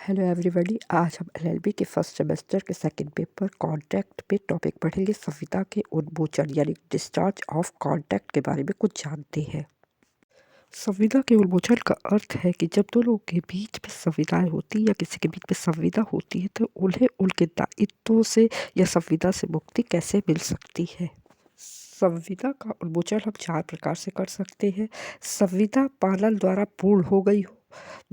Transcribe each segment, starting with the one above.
Hello everybody. आज हम LLB के फर्स्ट सेमेस्टर के सेकंड पेपर कॉन्ट्रैक्ट पे टॉपिक पढ़ेंगे। संविदा के उन्मोचन यानी डिस्चार्ज ऑफ कॉन्ट्रैक्ट के बारे में कुछ जानते हैं। संविदा के उन्मोचन का अर्थ है कि जब दो लोगों के बीच में संविदाएं होती है या किसी के बीच में संविदा होती है तो उन्हें उनके दायित्वों से या संविदा से मुक्ति कैसे मिल सकती है। संविदा का उन्मोचन हम 4 प्रकार से कर सकते हैं। संविदा पालन द्वारा पूर्ण हो गई हो,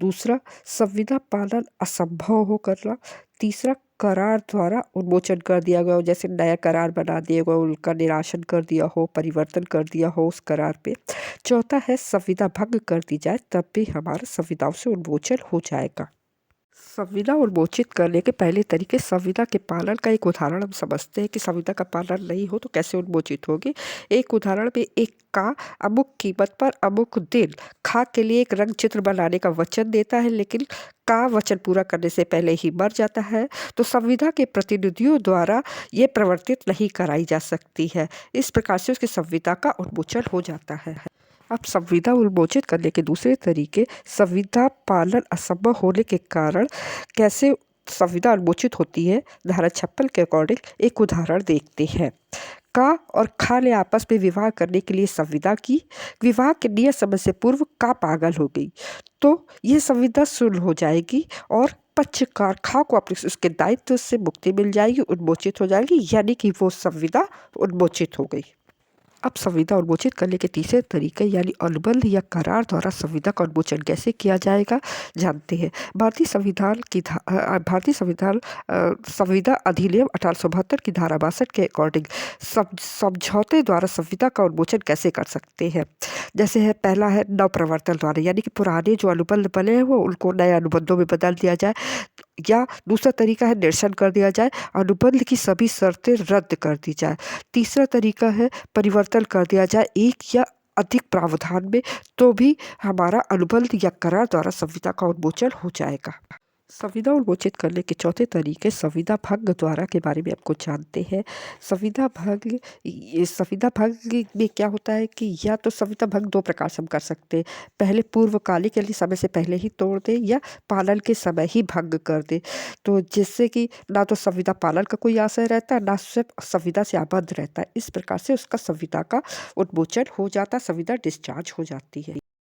दूसरा संविदा पालन असंभव हो करना, तीसरा करार द्वारा उन्मोचन कर दिया गया हो, जैसे नया करार बना दिया गया, उनका निराशन कर दिया हो, परिवर्तन कर दिया हो उस करार पे। चौथा है संविदा भंग कर दी जाए तब भी हमारा संविदाओं से उन्मोचन हो जाएगा। संविदा उन्मोचित करने के पहले तरीके संविदा के पालन का एक उदाहरण हम समझते हैं कि संविदा का पालन नहीं हो तो कैसे उन्मोचित होगी। एक उदाहरण में एक का अमुक कीमत पर अमुक दिन खा के लिए एक रंग चित्र बनाने का वचन देता है, लेकिन का वचन पूरा करने से पहले ही मर जाता है तो संविदा के प्रतिनिधियों द्वारा ये प्रवर्तित नहीं कराई जा सकती है। इस प्रकार से उसकी संविदा का उन्मोचन हो जाता है। अब संविदा उन्मोचित करने के दूसरे तरीके संविदा पालन असंभव होने के कारण कैसे संविदा उन्मोचित होती है। धारा 56 के अकॉर्डिंग एक उदाहरण देखते हैं। का और खा ने आपस में विवाह करने के लिए संविदा की। विवाह के नियत समय से पूर्व का पागल हो गई तो यह संविदा शून्य हो जाएगी और पक्षकार खा को अपने उसके दायित्व से मुक्ति मिल जाएगी, उन्मोचित हो जाएगी, यानी कि वो संविदा उन्मोचित हो गई। अब संविदा उन्मोचित करने के तीसरे तरीके यानी अनुबंध या करार द्वारा संविदा का उन्मोचन कैसे किया जाएगा जानते हैं। भारतीय संविधान संविदा अधिनियम 1872 की धारा 62 के अकॉर्डिंग समझौते द्वारा संविदा का उन्मोचन कैसे कर सकते हैं। जैसे है पहला है नव प्रवर्तन द्वारा, यानी कि पुराने जो अनुबंध बने हैं वो उनको नए अनुबंधों में बदल दिया जाए, या दूसरा तरीका है निरसन कर दिया जाए, अनुबंध की सभी शर्तें रद्द कर दी जाए। तीसरा तरीका है परिवर्तन कर दिया जाए एक या अधिक प्रावधान में, तो भी हमारा अनुबंध या करार द्वारा संविदा का उन्मोचन हो जाएगा। संविदा उन्मोचित करने के चौथे तरीके संविदा भंग द्वारा के बारे में आपको जानते हैं। संविदा भंग में क्या होता है कि या तो संविदा भंग 2 प्रकार से हम कर सकते हैं। पहले पूर्वकालिक यानी समय से पहले ही तोड़ दे या पालन के समय ही भंग कर दे, तो जिससे कि ना तो संविदा पालन का कोई आशय रहता है ना सिर्फ संविदा से आबद्ध रहता है। इस प्रकार से उसका संविदा का उन्मोचन हो जाता, संविदा डिस्चार्ज हो जाती है।